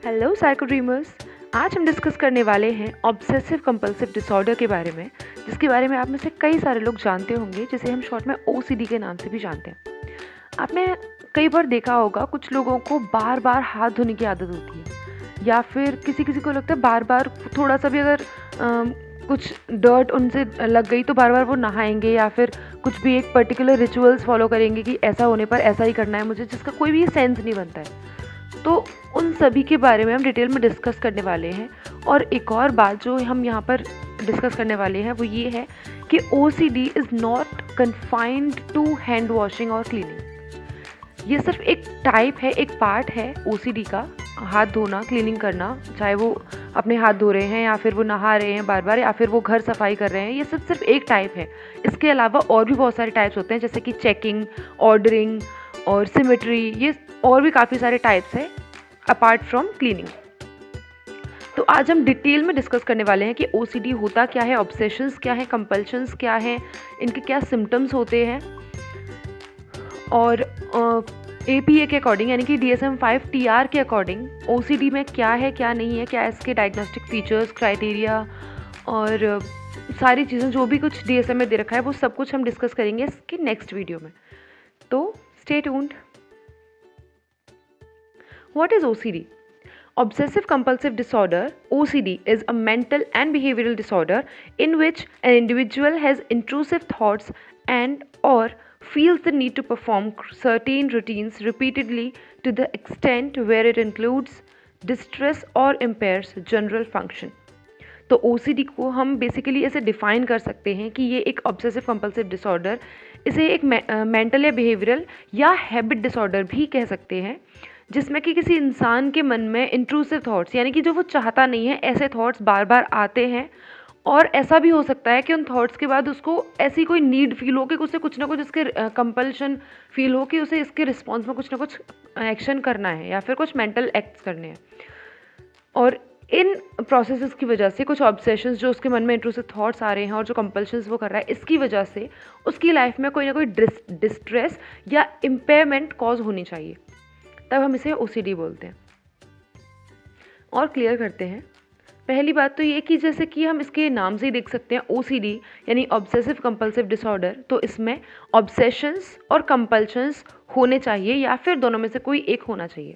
Hello psycho dreamers. आज हम discuss करने वाले हैं ऑब्सेसिव कंपल्सिव डिसऑर्डर के बारे में, जिसके बारे में आप में से कई सारे लोग जानते होंगे, जिसे हम शॉर्ट में ओसीडी के नाम से भी जानते हैं। आपने कई बार देखा होगा कुछ लोगों को बार बार हाथ धोने की आदत होती है, या फिर किसी किसी को लगता है बार बार थोड़ा सा भी अगर कुछ डर्ट उनसे लग गई तो बार बार वो नहाएंगे, या फिर कुछ भी एक पर्टिकुलर रिचुअल्स फॉलो करेंगे कि ऐसा होने पर ऐसा ही करना है मुझे, जिसका कोई भी सेंस नहीं बनता है। तो उन सभी के बारे में हम डिटेल में डिस्कस करने वाले हैं। और एक और बात जो हम यहाँ पर डिस्कस करने वाले हैं वो ये है कि OCD is not confined to hand washing और क्लीनिंग। ये सिर्फ एक टाइप है, एक पार्ट है OCD का, हाथ धोना, क्लीनिंग करना, चाहे वो अपने हाथ धो रहे हैं या फिर वो नहा रहे हैं बार बार, या फिर वो घर सफाई कर रहे हैं। ये सिर्फ एक टाइप है। इसके अलावा और भी बहुत सारे टाइप्स होते हैं, जैसे कि चेकिंग, ऑर्डरिंग और सिमेट्री। ये और भी काफ़ी सारे टाइप्स हैं अपार्ट फ्रॉम क्लीनिंग। तो आज हम डिटेल में डिस्कस करने वाले हैं कि OCD होता क्या है, ऑब्सेशंस क्या है, कंपल्शंस क्या है, इनके क्या सिम्टम्स होते हैं, और APA के अकॉर्डिंग यानी कि DSM-5 TR के अकॉर्डिंग OCD में क्या है क्या नहीं है, क्या इसके डायग्नोस्टिक फीचर्स, क्राइटेरिया और सारी चीज़ें जो भी कुछ DSM में दे रखा है वो सब कुछ हम डिस्कस करेंगे इसके नेक्स्ट वीडियो में। तो stay tuned. What is OCD? Obsessive compulsive disorder, OCD, is a mental and behavioral disorder in which an individual has intrusive thoughts and or feels the need to perform certain routines repeatedly to the extent where it includes distress or impairs general function. तो OCD को हम basically ऐसे define कर सकते हैं कि ये एक ऑब्सेसिव कंपल्सिव डिसऑर्डर, इसे एक मेंटल या बिहेवियरल या हैबिट डिसऑर्डर भी कह सकते हैं, जिसमें कि किसी इंसान के मन में इंट्रूसिव थॉट्स यानी कि जो वो चाहता नहीं है ऐसे थॉट्स बार बार आते हैं। और ऐसा भी हो सकता है कि उन थॉट्स के बाद उसको ऐसी कोई नीड फील हो कि उसे कुछ ना कुछ इसके कंपल्शन फील हो कि उसे इसके रिस्पॉन्स में कुछ ना कुछ एक्शन करना है या फिर कुछ मेंटल एक्ट्स करने हैं। और इन प्रोसेसेस की वजह से कुछ ऑब्सेशंस जो उसके मन में इंट्रूसिव थॉट्स आ रहे हैं और जो कंपल्शंस वो कर रहा है, इसकी वजह से उसकी लाइफ में कोई ना कोई डिस्ट्रेस या इम्पेयरमेंट कॉज होनी चाहिए, तब हम इसे OCD बोलते हैं। और क्लियर करते हैं। पहली बात तो ये कि जैसे कि हम इसके नाम से ही देख सकते हैं OCD यानी ऑब्सेसिव कंपल्सिव डिसऑर्डर, तो इसमें ऑब्सेशंस और कंपल्शंस होने चाहिए या फिर दोनों में से कोई एक होना चाहिए।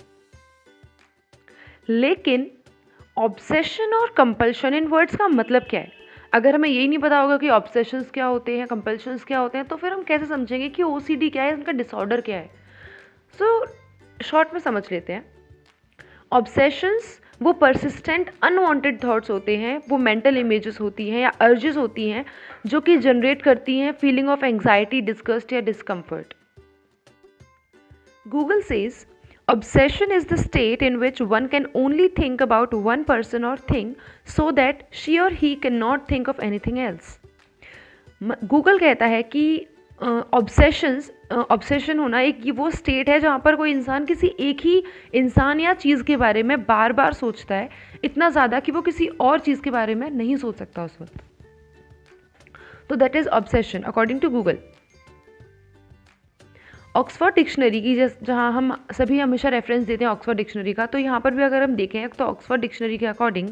लेकिन ऑब्सेशन और कंपल्शन, इन वर्ड्स का मतलब क्या है? अगर हमें यही नहीं पता होगा कि ऑब्सेशंस क्या होते हैं, कंपल्शंस क्या होते हैं, तो फिर हम कैसे समझेंगे कि OCD क्या है, उनका डिसऑर्डर क्या है? शॉर्ट में समझ लेते हैं। ऑब्सेशंस वो परसिस्टेंट अनवांटेड थॉट्स होते हैं, वो मेंटल इमेजेस होती हैं या अर्जेस होती हैं जो कि जनरेट करती हैं फीलिंग ऑफ एंग्जाइटी, डिस्गस्ट या discomfort. Google says obsession is the state in which one can only think about one person or thing so that she or he cannot think of anything else. Google कहता है कि obsession होना एक वो state है जहाँ पर कोई इंसान किसी एक ही इंसान या चीज़ के बारे में बार बार सोचता है, इतना ज़्यादा कि वो किसी और चीज़ के बारे में नहीं सोच सकता उस वक्त। तो that is obsession according to Google. Oxford dictionary की जहाँ हम सभी हमेशा रेफरेंस देते हैं ऑक्सफोर्ड डिक्शनरी का, तो यहाँ पर भी अगर हम देखें तो ऑक्सफोर्ड डिक्शनरी के according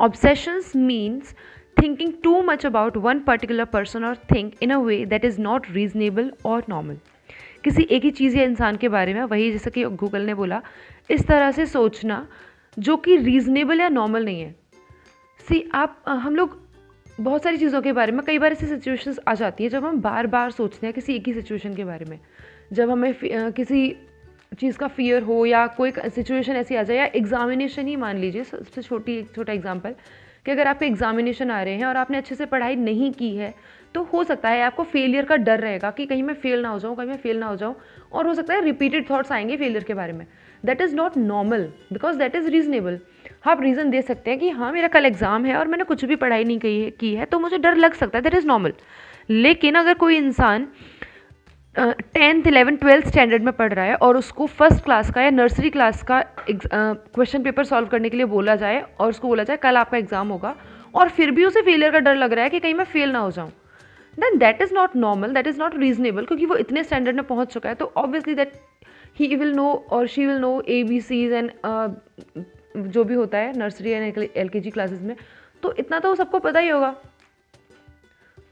obsessions means thinking too much about one particular person or thing in a way that is not reasonable or normal. किसी एक ही चीज़ या इंसान के बारे में, वही जैसा कि गूगल ने बोला, इस तरह से सोचना जो कि रीजनेबल या नॉर्मल नहीं है। हम लोग बहुत सारी चीज़ों के बारे में, कई बार ऐसी सिचुएशंस आ जाती है जब हम बार बार सोचते हैं किसी एक ही सिचुएशन के बारे में। जब हमें किसी चीज़ का फियर हो या कोई सिचुएशन ऐसी आ जाए, या एग्जामिनेशन ही मान लीजिए, सबसे छोटा एग्जाम्पल, कि अगर आपके एग्जामिनेशन आ रहे हैं और आपने अच्छे से पढ़ाई नहीं की है, तो हो सकता है आपको फेलियर का डर रहेगा कि कहीं मैं फेल ना हो जाऊँ, कहीं मैं फेल ना हो जाऊँ, और हो सकता है रिपीटेड थॉट्स आएंगे फेलियर के बारे में। That is not normal because that is reasonable. आप रीज़न दे सकते हैं कि हाँ मेरा कल एग्ज़ाम है और मैंने कुछ भी पढ़ाई नहीं की है तो मुझे डर लग सकता है, दैट इज़ नॉर्मल। लेकिन अगर कोई इंसान 10th 11th 12th स्टैंडर्ड में पढ़ रहा है और उसको फर्स्ट क्लास का या नर्सरी क्लास का क्वेश्चन पेपर सॉल्व करने के लिए बोला जाए और उसको बोला जाए कल आपका एग्जाम होगा, और फिर भी उसे फेलियर का डर लग रहा है कि कहीं मैं फेल ना हो जाऊँ, then that is not normal, that is not reasonable, क्योंकि वो इतने स्टैंडर्ड में पहुँच चुका है। तो obviously that he will know और she will know ABCs and जो भी होता है नर्सरी एंड LKG क्लासेस में, तो इतना तो सबको पता ही होगा।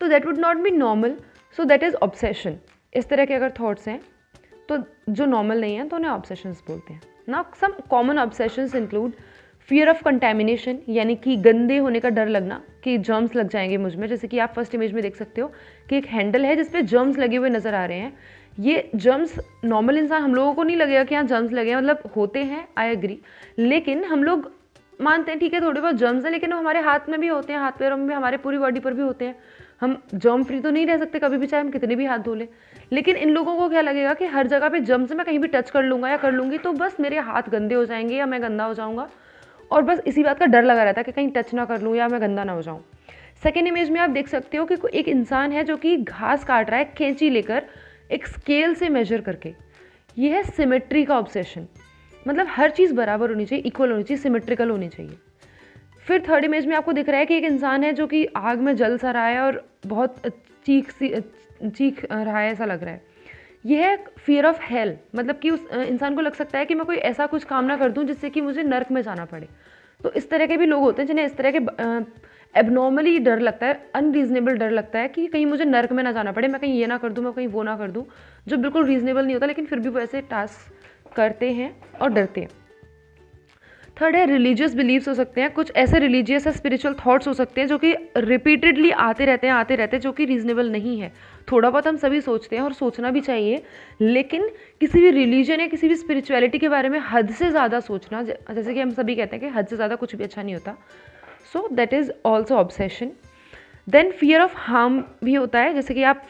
तो that would not be normal, so that is obsession. इस तरह के अगर थॉट्स हैं तो जो नॉर्मल नहीं है तो उन्हें ऑब्सेशंस बोलते हैं। Now some common obsessions include fear of contamination, यानी कि गंदे होने का डर लगना कि जर्म्स लग जाएंगे मुझ में। जैसे कि आप फर्स्ट इमेज में देख सकते हो कि एक हैंडल है जिस पे जर्म्स लगे हुए नज़र आ रहे हैं। ये जर्म्स नॉर्मल इंसान, हम लोगों को नहीं लगेगा कि यहाँ जर्म्स लगे हैं, मतलब होते हैं, आई एग्री, लेकिन हम लोग मानते हैं ठीक है थोड़े बहुत जर्म्स हैं, लेकिन वो हमारे हाथ में भी होते हैं, हाथ पैरों में भी, हमारे पूरी बॉडी पर भी होते हैं। हम जर्म फ्री तो नहीं रह सकते कभी भी, चाहे हम कितने भी हाथ धो लें। लेकिन इन लोगों को क्या लगेगा कि हर जगह पे जर्म्स, मैं कहीं भी टच कर लूँगा या कर लूँगी तो बस मेरे हाथ गंदे हो जाएंगे या मैं गंदा हो जाऊँगा, और बस इसी बात का डर लगा रहता है कि कहीं टच ना कर लूँ या मैं गंदा ना हो जाऊँ। सेकेंड इमेज में आप देख सकते हो कि एक इंसान है जो कि घास काट रहा है कैंची लेकर, एक स्केल से मेजर करके। ये है सिमेट्री का ऑब्सेशन, मतलब हर चीज़ बराबर होनी चाहिए, इक्वल होनी चाहिए, सिमेट्रिकल होनी चाहिए। फिर थर्ड इमेज में आपको दिख रहा है कि एक इंसान है जो कि आग में जल सा रहा है और बहुत चीख रहा है, ऐसा लग रहा है। यह है फियर ऑफ हेल, मतलब कि उस इंसान को लग सकता है कि मैं कोई ऐसा कुछ काम ना कर दूं जिससे कि मुझे नर्क में जाना पड़े। तो इस तरह के भी लोग होते हैं जिन्हें इस तरह के एबनॉर्मली डर लगता है, अनरीजनेबल डर लगता है कि कहीं मुझे नर्क में ना जाना पड़े, मैं कहीं ये ना कर दूं, मैं कहीं वो ना कर दूं, जो बिल्कुल रीजनेबल नहीं होता, लेकिन फिर भी वो ऐसे टास्क करते हैं और डरते हैं। थर्ड है रिलीजियस बिलीव्स हो सकते हैं, कुछ ऐसे रिलीजियस या स्पिरिचुअल थॉट्स हो सकते हैं जो कि रिपीटेडली आते रहते हैं, जो कि रीजनेबल नहीं है। थोड़ा बहुत हम सभी सोचते हैं और सोचना भी चाहिए, लेकिन किसी भी रिलीजन या किसी भी स्पिरिचुअलिटी के बारे में हद से ज़्यादा सोचना, जैसे कि हम सभी कहते हैं कि हद से ज़्यादा कुछ भी अच्छा नहीं होता, so that is also obsession. Then fear of harm भी होता है, जैसे कि आप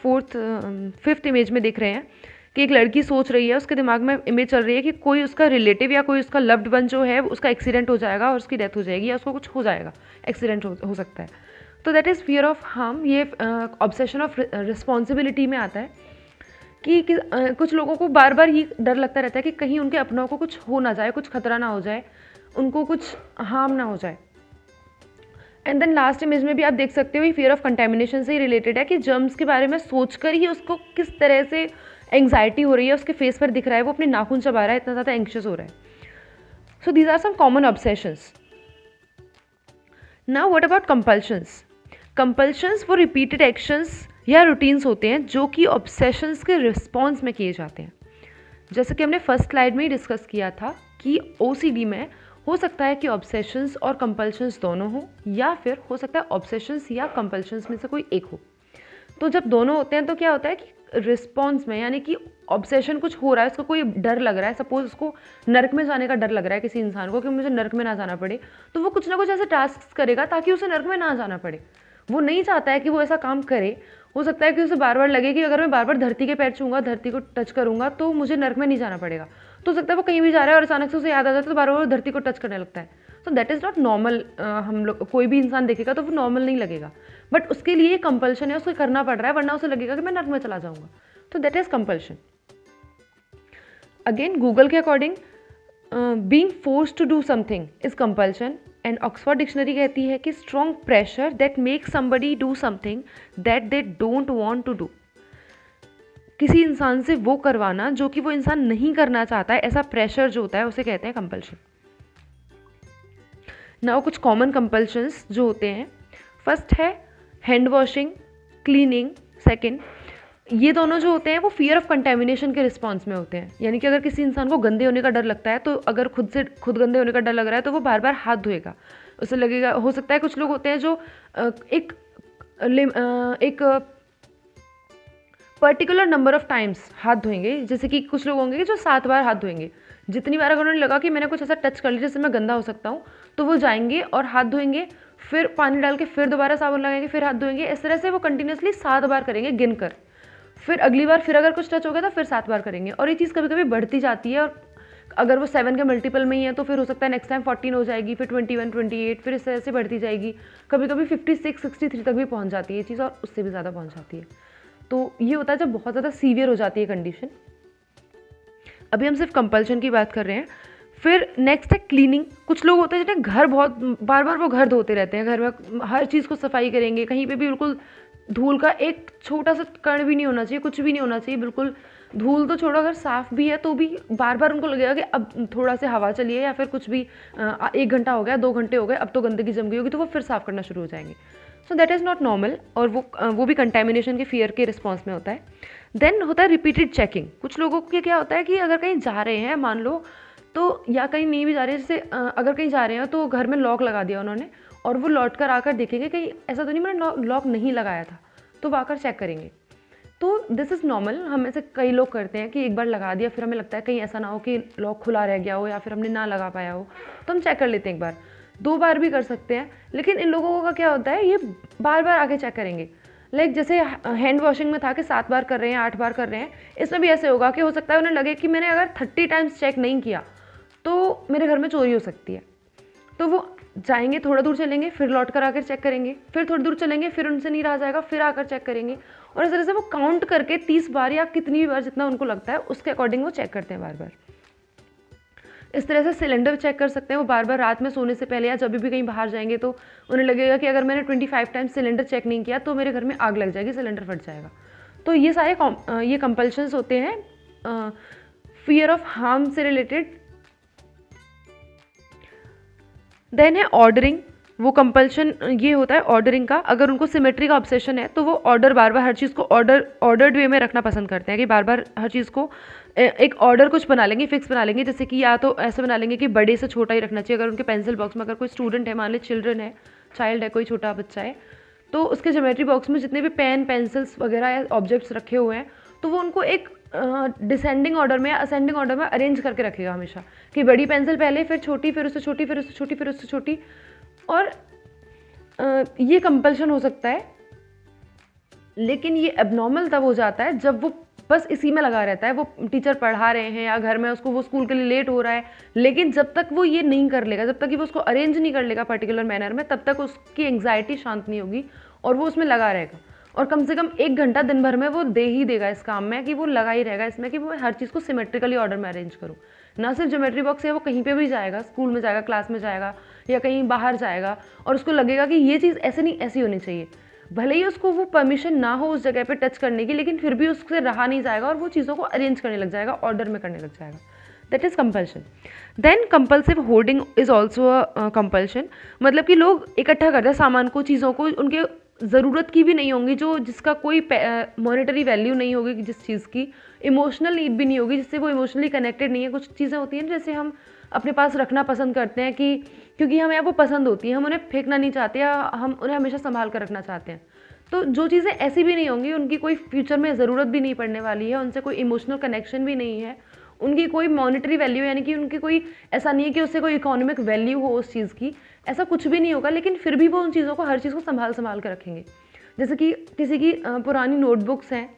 फिफ्थ इमेज में देख रहे हैं कि एक लड़की सोच रही है, उसके दिमाग में इमेज चल रही है कि कोई उसका रिलेटिव या कोई उसका लव्ड वन जो है उसका एक्सीडेंट हो जाएगा और उसकी डेथ हो जाएगी या उसको कुछ हो जाएगा, एक्सीडेंट हो सकता है। तो that is fear of harm. ये ऑब्सेशन ऑफ रिस्पॉन्सिबिलिटी में आता है कि कुछ लोगों को बार बार ये डर लगता रहता है कि कहीं उनके अपनों को कुछ हो ना जाए, कुछ खतरा ना हो जाए, उनको कुछ हार्म ना हो जाए। एंड देन लास्ट इमेज में भी आप देख सकते हो ये फियर ऑफ कंटेमिनेशन से ही रिलेटेड है कि जर्म्स के बारे में सोचकर ही उसको किस तरह से एंग्जाइटी हो रही है, उसके फेस पर दिख रहा है, वो अपने नाखून चबा रहा है, इतना ज़्यादा एंक्शियस हो रहा है। So these are some common obsessions. Now what about compulsions? Compulsions वो रिपीटेड एक्शंस या रूटीन्स होते हैं जो कि ऑब्सेशंस के रिस्पॉन्स में किए जाते हैं। जैसे कि हमने फर्स्ट स्लाइड में ही डिस्कस किया था कि OCD में हो सकता है कि ऑब्सेशंस और कंपल्शंस दोनों हो, या फिर हो सकता है ऑब्सेशंस या कंपल्शंस में से कोई एक हो। तो जब दोनों होते हैं तो क्या होता है कि रिस्पॉन्स में, यानी कि ऑब्सेशन कुछ हो रहा है, उसको कोई डर लग रहा है, सपोज उसको नर्क में जाने का डर लग रहा है किसी इंसान को कि मुझे नर्क में ना जाना पड़े, तो वो कुछ ना कुछ ऐसे टास्क करेगा ताकि उसे नर्क में ना जाना पड़े। वो नहीं चाहता है कि वो ऐसा काम करे। हो सकता है कि उसे बार बार लगे कि अगर मैं बार बार धरती के पैर छूंगा, धरती को टच करूंगा तो मुझे नर्क में नहीं जाना पड़ेगा। तो हो सकता है वो कहीं भी जा रहा है और अचानक से उसे याद आ जाता है तो बार बार धरती को टच करने लगता है। सो दैट इज़ नॉट नॉर्मल। हम लोग कोई भी इंसान देखेगा तो वो नॉर्मल नहीं लगेगा, बट उसके लिए कंपल्शन है, उसको करना पड़ रहा है, वरना उसे लगेगा कि मैं नर्क में चला जाऊंगा। तो that is compulsion. Again Google के according being forced to do something is compulsion, and Oxford dictionary कहती है कि strong pressure that make somebody do something that they don't want to do. किसी इंसान से वो करवाना जो कि वो इंसान नहीं करना चाहता है, ऐसा प्रेशर जो होता है उसे कहते हैं कंपल्शन। नाउ कुछ कॉमन कंपल्शंस जो होते हैं, फर्स्ट है हैंड वॉशिंग, क्लीनिंग। सेकेंड, ये दोनों जो होते हैं वो फियर ऑफ कंटेमिनेशन के रिस्पॉन्स में होते हैं, यानी कि अगर किसी इंसान को गंदे होने का डर लगता है, तो अगर खुद गंदे होने का डर लग रहा है तो वो बार बार हाथ धोएगा, उसे लगेगा। हो सकता है कुछ लोग होते हैं जो एक पर्टिकुलर नंबर ऑफ टाइम्स हाथ धोएंगे, जैसे कि कुछ लोग होंगे जो 7 बार हाथ धोएंगे। जितनी बार अगर उन्हें लगा कि मैंने कुछ ऐसा टच कर लिया जिससे मैं गंदा हो सकता हूँ, तो वो जाएंगे और हाथ धोएंगे, फिर पानी डाल के फिर दोबारा साबुन लगाएंगे, फिर हाथ धोएंगे। इस तरह से वो कंटिन्यूसली 7 बार करेंगे गिनकर। फिर अगली बार फिर अगर कुछ टच हो गया तो फिर 7 बार करेंगे, और ये चीज़ कभी कभी बढ़ती जाती है, और अगर वो 7 के मल्टीपल में ही है तो फिर हो सकता है नेक्स्ट टाइम 14 हो जाएगी, फिर 21, 28, फिर इस तरह से बढ़ती जाएगी। कभी कभी 56, 63 तक भी पहुँच जाती है ये चीज़, और उससे भी ज़्यादा पहुँच जाती है। तो ये होता है जब बहुत ज़्यादा सीवियर हो जाती है कंडीशन। अभी हम सिर्फ कंपल्शन की बात कर रहे हैं। फिर नेक्स्ट है क्लीनिंग। कुछ लोग होते हैं जिन्हें घर बहुत बार बार वो घर धोते रहते हैं, घर में हर चीज़ को सफाई करेंगे, कहीं पे भी बिल्कुल धूल का एक छोटा सा कण भी नहीं होना चाहिए, कुछ भी नहीं होना चाहिए, बिल्कुल धूल तो छोड़ो, अगर साफ़ भी है तो भी बार बार उनको लगेगा कि अब थोड़ा सा हवा चली है या फिर कुछ भी 1 घंटा हो गया, 2 घंटे हो गए, अब तो गंदगी जम गई होगी, तो वो फिर साफ़ करना शुरू हो जाएंगे। सो दैट इज़ नॉट नॉर्मल, और वो भी कंटेमिनेशन के फियर के रिस्पॉन्स में होता है। देन होता है रिपीटेड चेकिंग। कुछ लोगों के क्या होता है कि अगर कहीं जा रहे हैं मान लो, तो या कहीं नहीं भी जा रहे हैं, जैसे अगर कहीं जा रहे हैं तो घर में लॉक लगा दिया उन्होंने, और वो लौट कर आकर देखेंगे कहीं ऐसा तो नहीं मैंने लॉक नहीं लगाया था, तो वो आकर चेक करेंगे। तो दिस इज़ नॉर्मल, हम ऐसे कई लोग करते हैं कि एक बार लगा दिया, फिर हमें लगता है कहीं ऐसा ना हो कि लॉक खुला रह गया हो या फिर हमने ना लगा पाया हो, तो हम चेक कर लेते हैं। एक बार 2 बार भी कर सकते हैं, लेकिन इन लोगों का क्या होता है, ये बार बार आके चेक करेंगे। लाइक जैसे हैंड वॉशिंग में था कि 7 बार कर रहे हैं, 8 बार कर रहे हैं, इसमें भी ऐसे होगा कि हो सकता है उन्हें लगे कि मैंने अगर 30 टाइम्स चेक नहीं किया तो मेरे घर में चोरी हो सकती है। तो वो जाएंगे, थोड़ा दूर चलेंगे, फिर लौट कर आकर चेक करेंगे, फिर थोड़ी दूर चलेंगे, फिर उनसे नहीं रहा जाएगा, फिर आकर चेक करेंगे, और इस तरह से वो काउंट करके 30 बार या कितनी भी बार जितना उनको लगता है उसके अकॉर्डिंग वो चेक करते हैं बार बार। इस तरह से सिलेंडर चेक कर सकते हैं वो बार बार रात में सोने से पहले, या जब भी कहीं बाहर जाएंगे तो उन्हें लगेगा कि अगर मैंने 25 टाइम्स सिलेंडर चेक नहीं किया तो मेरे घर में आग लग जाएगी, सिलेंडर फट जाएगा। तो ये सारे ये कंपल्शंस होते हैं फियर ऑफ हार्म से रिलेटेड। देन है ऑर्डरिंग। वो कंपल्शन ये होता है ऑर्डरिंग का, अगर उनको सिमेट्री का ऑब्सेशन है तो वो ऑर्डर बार बार हर चीज़ को ऑर्डर्ड वे में रखना पसंद करते हैं, कि बार बार हर चीज़ को एक ऑर्डर कुछ बना लेंगे, फिक्स बना लेंगे, जैसे कि या तो ऐसे बना लेंगे कि बड़े से छोटा ही रखना चाहिए। अगर उनके पेंसिल बॉक्स में अगर कोई स्टूडेंट है, मान ली चाइल्ड है, कोई छोटा बच्चा है, तो उसके ज्योमेट्री बॉक्स में जितने भी पेन पेंसिल्स वगैरह या ऑब्जेक्ट्स रखे हुए हैं, तो वो उनको एक डिसेंडिंग ऑर्डर में या असेंडिंग ऑर्डर में अरेंज करके रखेगा हमेशा, कि बड़ी पेंसिल पहले, फिर छोटी, फिर उससे छोटी, फिर उससे छोटी, फिर उससे छोटी। और ये कंपल्शन हो सकता है, लेकिन ये एबनॉर्मल तब हो जाता है जब वो बस इसी में लगा रहता है। वो टीचर पढ़ा रहे हैं या घर में उसको वो स्कूल के लिए लेट हो रहा है, लेकिन जब तक वो ये नहीं कर लेगा, जब तक कि वो उसको अरेंज नहीं कर लेगा पर्टिकुलर मैनर में, तब तक उसकी एंग्जाइटी शांत नहीं होगी और वो उसमें लगा रहेगा। और कम से कम 1 घंटा दिन भर में वो दे ही देगा इस काम में, कि वो लगा ही रहेगा इसमें कि वो हर चीज़ को सिमेट्रिकली ऑर्डर में अरेंज करूँ। ना सिर्फ ज्योमेट्री बॉक्स है, वो कहीं पे भी जाएगा, स्कूल में जाएगा, क्लास में जाएगा या कहीं बाहर जाएगा, और उसको लगेगा कि ये चीज़ ऐसे नहीं ऐसी होनी चाहिए। भले ही उसको वो परमिशन ना हो उस जगह पे टच करने की, लेकिन फिर भी उससे रहा नहीं जाएगा और वो चीज़ों को अरेंज करने लग जाएगा, ऑर्डर में करने लग जाएगा। That is compulsion. Then compulsive hoarding is also a compulsion. मतलब कि लोग इकट्ठा करते हैं सामान को, चीज़ों को, उनके ज़रूरत की भी नहीं होंगी, जिसका कोई मॉनेटरी वैल्यू नहीं होगी, जिस चीज़ की इमोशनल नीड भी नहीं होगी, जिससे वो इमोशनली कनेक्टेड नहीं है। कुछ चीज़ें होती हैं जैसे हम अपने पास रखना पसंद करते हैं कि क्योंकि हमें वो पसंद होती हैं, हम उन्हें फेंकना नहीं चाहते या हम उन्हें हमेशा संभाल कर रखना चाहते हैं। तो जो चीज़ें ऐसी भी नहीं होंगी, उनकी कोई फ्यूचर में ज़रूरत भी नहीं पड़ने वाली है, उनसे कोई इमोशनल कनेक्शन भी नहीं है, उनकी कोई मॉनेटरी वैल्यू, यानी कि उनकी कोई ऐसा नहीं है कि उससे कोई इकोनॉमिक वैल्यू हो उस चीज़ की, ऐसा कुछ भी नहीं होगा, लेकिन फिर भी वो उन चीज़ों को, हर चीज़ को संभाल कर रखेंगे। जैसे कि किसी की पुरानी नोटबुक्स हैं,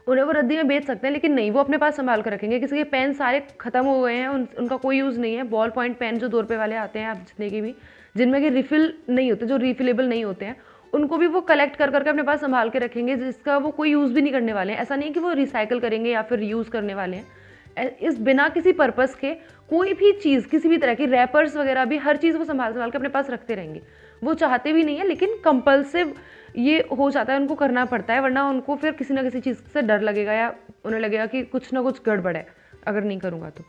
उन्हें वो रद्दी में बेच सकते हैं, लेकिन नहीं, वो अपने पास संभाल कर रखेंगे। किसी के पेन सारे खत्म हो गए हैं, उनका कोई यूज़ नहीं है, बॉल पॉइंट पेन जो 2 रुपये वाले आते हैं, आप जितने की भी, जिनमें कि रिफ़िल नहीं होते, जो रिफ़िलेबल नहीं होते हैं, उनको भी वो कलेक्ट कर करके अपने पास संभाल के रखेंगे, जिसका वो कोई यूज़ भी नहीं करने वाले हैं। ऐसा नहीं है कि वो रिसाइकिल करेंगे या फिर यूज़ करने वाले हैं। इस बिना किसी पर्पज़ के कोई भी चीज़, किसी भी तरह की रैपर्स वगैरह भी, हर चीज़ वो संभाल के अपने पास रखते रहेंगे। वो चाहते भी नहीं है, लेकिन कंपल्सिव ये हो जाता है, उनको करना पड़ता है, वरना उनको फिर किसी ना किसी चीज़ से डर लगेगा या उन्हें लगेगा कि कुछ ना कुछ गड़बड़ है अगर नहीं करूँगा तो।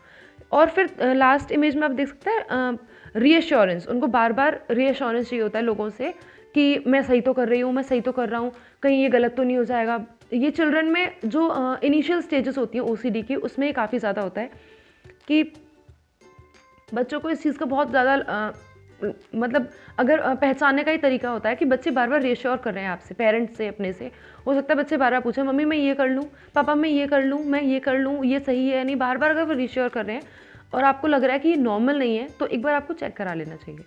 और फिर लास्ट इमेज में आप देख सकते हैं रीअश्योरेंस। उनको बार बार रीअश्योरेंस चाहिए होता है लोगों से कि मैं सही तो कर रही हूँ, मैं सही तो कर रहा हूँ, कहीं ये गलत तो नहीं हो जाएगा। ये चिल्ड्रन में जो इनिशियल स्टेजेस होती हैं ओसीडी की, उसमें काफ़ी ज़्यादा होता है कि बच्चों को इस चीज़ का बहुत ज़्यादा मतलब अगर पहचानने का ही तरीका होता है कि बच्चे बार बार रीअश्योर कर रहे हैं आपसे, पेरेंट्स से, अपने से। हो सकता है बच्चे बार बार पूछें, मम्मी मैं ये कर लूँ, पापा मैं ये कर लूँ, मैं ये कर लूँ, ये सही है या नहीं। बार बार अगर वो रीअश्योर कर रहे हैं और आपको लग रहा है कि ये नॉर्मल नहीं है, तो एक बार आपको चेक करा लेना चाहिए।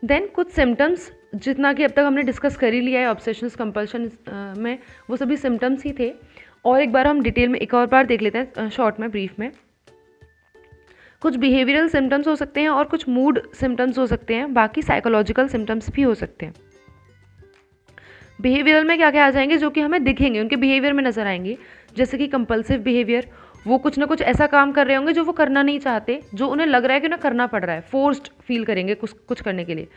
देन कुछ सिम्टम्स, जितना कि अब तक हमने डिस्कस कर ही लिया है ऑब्सेशंस कंपल्शन में, वो सभी सिम्टम्स ही थे। और एक बार हम डिटेल में एक और बार देख लेते हैं शॉर्ट में, ब्रीफ में। कुछ बिहेवियरल सिम्टम्स हो सकते हैं और कुछ मूड सिम्टम्स हो सकते हैं, बाकी साइकोलॉजिकल सिम्टम्स भी हो सकते हैं। बिहेवियरल में क्या क्या आ जाएंगे, जो कि हमें दिखेंगे, उनके बिहेवियर में नजर आएंगे, जैसे कि कंपल्सिव बिहेवियर, वो कुछ ना कुछ ऐसा काम कर रहे होंगे जो वो करना नहीं चाहते, जो उन्हें लग रहा है कि उन्हें करना पड़ रहा है, फोर्स्ड फील करेंगे कुछ कुछ करने के लिए।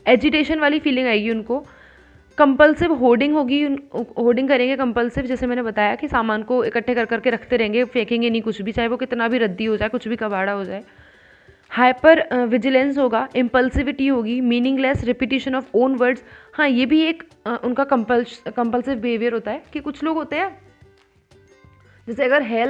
एजिटेशन वाली फीलिंग आएगी उनको। कंपल्सिव होर्डिंग होगी, होर्डिंग करेंगे कंपल्सिव, जैसे मैंने बताया कि सामान को इकट्ठे कर करके रखते रहेंगे, फेंकेंगे नहीं कुछ भी, चाहे वो कितना भी रद्दी हो जाए, कुछ भी कबाड़ा हो जाए। हाइपर विजिलेंस होगा, इम्पल्सिविटी होगी, meaningless repetition of own words. हाँ, ये भी एक उनका कंपल्सिव बिहेवियर होता है कि कुछ लोग होते हैं, जैसे अगर हेल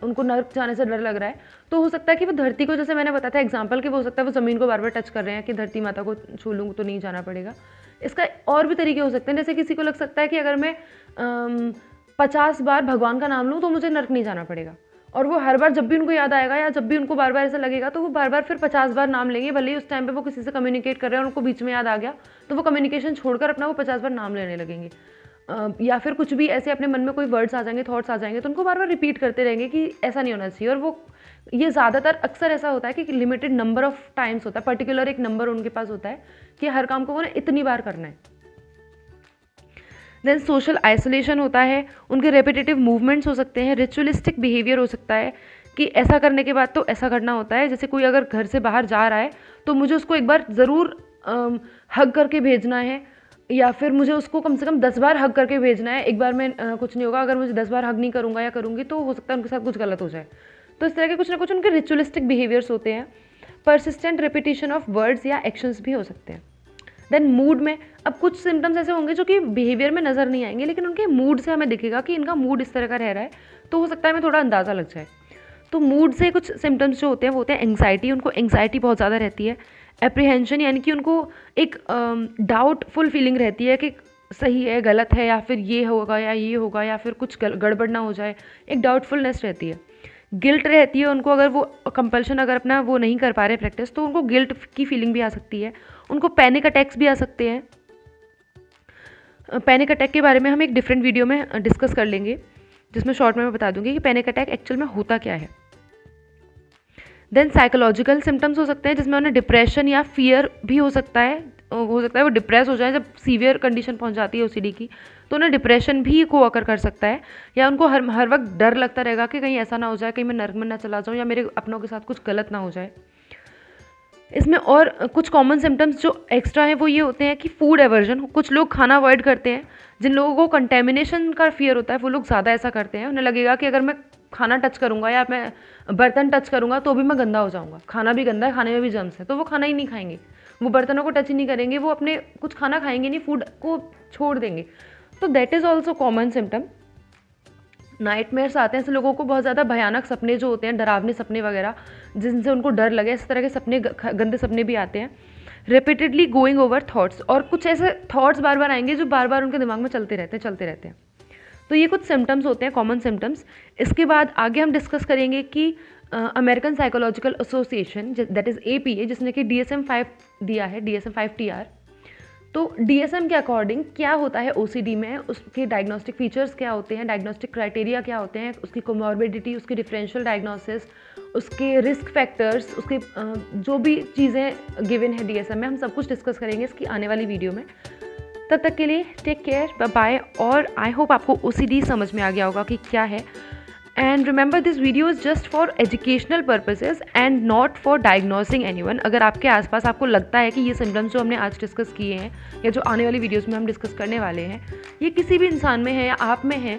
उनको नर्क जाने से डर लग रहा है, तो हो सकता है कि वो धरती को, जैसे मैंने बताया था एग्जाम्पल, कि वो हो सकता है वो ज़मीन को बार बार टच कर रहे हैं कि धरती माता को छू लूँ तो नहीं जाना पड़ेगा। इसका और भी तरीके हो सकते हैं, जैसे किसी को लग सकता है कि अगर मैं 50 बार भगवान का नाम लूँ तो मुझे नर्क नहीं जाना पड़ेगा, और वो हर बार जब भी उनको याद आएगा या जब भी उनको बार बार ऐसा लगेगा तो वो बार बार फिर 50 बार नाम लेंगे, भले ही उस टाइम पे वो किसी से कम्युनिकेट कर रहे हैं और उनको बीच में याद आ गया तो वो कम्युनिकेशन छोड़कर अपना वो 50 बार नाम लेने लगेंगे। या फिर कुछ भी ऐसे अपने मन में कोई वर्ड्स आ जाएंगे, थॉट्स आ जाएंगे, तो उनको बार बार रिपीट करते रहेंगे कि ऐसा नहीं होना चाहिए। और वो ये ज़्यादातर अक्सर ऐसा होता है कि लिमिटेड नंबर ऑफ टाइम्स होता है, पर्टिकुलर एक नंबर उनके पास होता है कि हर काम को उन्हें इतनी बार करना है। देन सोशल आइसोलेशन होता है, उनके रेपिटेटिव मूवमेंट्स हो सकते हैं, रिचुअलिस्टिक बिहेवियर हो सकता है कि ऐसा करने के बाद तो ऐसा करना होता है। जैसे कोई अगर घर से बाहर जा रहा है तो मुझे उसको एक बार ज़रूर हग करके भेजना है, या फिर मुझे उसको कम से कम 10 बार हग करके भेजना है। एक बार में कुछ नहीं होगा, अगर मुझे 10 बार हग नहीं करूँगा या करूँगी तो हो सकता है उनके साथ कुछ गलत हो जाए। तो इस तरह के कुछ ना कुछ उनके रिचुअलिस्टिक बिहेवियर्स होते हैं। परसिस्टेंट रिपीटिशन ऑफ वर्ड्स या एक्शंस भी हो सकते हैं। देन मूड में, अब कुछ सिम्टम्स ऐसे होंगे जो कि बिहेवियर में नज़र नहीं आएंगे, लेकिन उनके मूड से हमें दिखेगा कि इनका मूड इस तरह का रह रहा है, तो हो सकता है हमें थोड़ा अंदाज़ा लग जाए। तो मूड से कुछ सिम्टम्स जो होते हैं वो होते हैं एंग्जाइटी, उनको एंग्जाइटी बहुत ज़्यादा रहती है। एप्रीहेंशन, यानी कि उनको एक डाउटफुल फीलिंग रहती है कि सही है गलत है, या फिर ये होगा या ये होगा, या फिर कुछ गड़बड़ ना हो जाए, एक डाउटफुलनेस रहती है। गिल्ट रहती है उनको, अगर वो कंपल्शन अगर अपना वो नहीं कर पा रहे प्रैक्टिस, तो उनको गिल्ट की फीलिंग भी आ सकती है। उनको पैनिक अटैक्स भी आ सकते हैं। पैनिक अटैक के बारे में हम एक डिफरेंट वीडियो में डिस्कस कर लेंगे, जिसमें शॉर्ट में मैं बता दूंगी कि पैनिक अटैक एक्चुअल में होता क्या है। देन साइकोलॉजिकल सिम्टम्स हो सकते हैं, जिसमें उन्हें डिप्रेशन या फियर भी हो सकता है वो डिप्रेस हो जाए, जब सीवियर कंडीशन पहुंच जाती है ओसीडी की, तो उन्हें डिप्रेशन भी को अकर कर सकता है। या उनको हर वक्त डर लगता रहेगा कि कहीं ऐसा ना हो जाए, कहीं मैं नर्क में ना चला जाऊँ, या मेरे अपनों के साथ कुछ गलत ना हो जाए। इसमें और कुछ कॉमन सिम्टम्स जो एक्स्ट्रा हैं वो ये होते हैं कि फूड एवर्जन, कुछ लोग खाना अवॉइड करते हैं। जिन लोगों को कंटेमिनेशन का फियर होता है वो लोग ज़्यादा ऐसा करते हैं, उन्हें लगेगा कि अगर मैं खाना टच करूँगा या मैं बर्तन टच करूँगा तो भी मैं गंदा हो जाऊँगा, खाना भी गंदा है, खाने में भी जर्म्स है, तो वो खाना ही नहीं खाएंगे, वो बर्तनों को टच ही नहीं करेंगे, वो अपने कुछ खाना खाएंगे नहीं, फूड को छोड़ देंगे। तो that is also common symptom. Nightmares आते हैं ऐसे लोगों को, बहुत ज़्यादा भयानक सपने जो होते हैं, डरावने सपने वगैरह, जिनसे उनको डर लगे, इस तरह के सपने, गंदे सपने भी आते हैं। रिपीटेडली गोइंग ओवर थॉट्स, और कुछ ऐसे थॉट्स बार बार आएंगे जो बार बार उनके दिमाग में चलते रहते हैं। तो ये कुछ सिम्टम्स होते हैं, कॉमन सिम्टम्स। इसके बाद आगे हम डिस्कस करेंगे कि American psychological association, that is APA, जिसने कि DSM-5 दिया है, DSM-5 TR। तो DSM के अकॉर्डिंग क्या होता है OCD में, उसके डायग्नोस्टिक फीचर्स क्या होते हैं, डायग्नोस्टिक क्राइटेरिया क्या होते हैं, उसकी कोमॉर्बिडिटी, उसकी डिफरेंशियल डायग्नोसिस, उसके रिस्क फैक्टर्स, उसके जो भी चीज़ें गिवन है DSM में, हम सब कुछ डिस्कस करेंगे इसकी आने वाली वीडियो में। तब तक के लिए टेक केयर, बाय बाय, और आई होप आपको OCD समझ में आ गया होगा कि क्या है। And remember this video is just for educational purposes and not for diagnosing anyone. अगर आपके आसपास आपको लगता है कि ये सिम्टम्स जो हमने आज डिस्कस किए हैं या जो आने वाली वीडियोस में हम डिस्कस करने वाले हैं ये किसी भी इंसान में है या आप में है,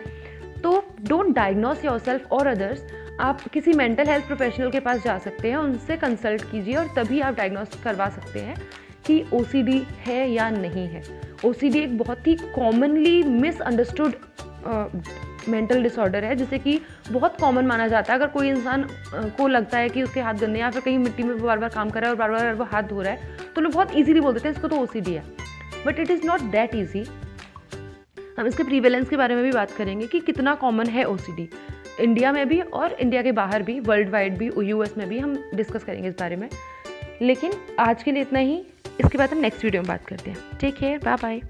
तो डोंट डायग्नोस योरसेल्फ और अदर्स। आप किसी मेंटल हेल्थ प्रोफेशनल के पास जा सकते हैं, उनसे कंसल्ट कीजिए और तभी आप डायग्नोस करवा सकते हैं कि OCD है या नहीं है। OCD एक बहुत ही कॉमनली मिसअंडरस्टूड मेंटल डिसऑर्डर है, जिसे कि बहुत कॉमन माना जाता है। अगर कोई इंसान को लगता है कि उसके हाथ गंदे हैं या फिर कहीं मिट्टी में वो बार बार काम कर रहा है और बार बार वो हाथ धो रहा है, तो लोग बहुत इजीली बोल देते हैं इसको तो OCD है, but it is not that easy. हम इसके प्रीवेलेंस के बारे में भी बात करेंगे कि कितना कॉमन है OCD, इंडिया में भी और इंडिया के बाहर भी, वर्ल्ड वाइड भी, US में भी हम डिस्कस करेंगे इस बारे में। लेकिन आज के लिए इतना ही, इसके बाद हम नेक्स्ट वीडियो में बात करते हैं। Take care, bye bye.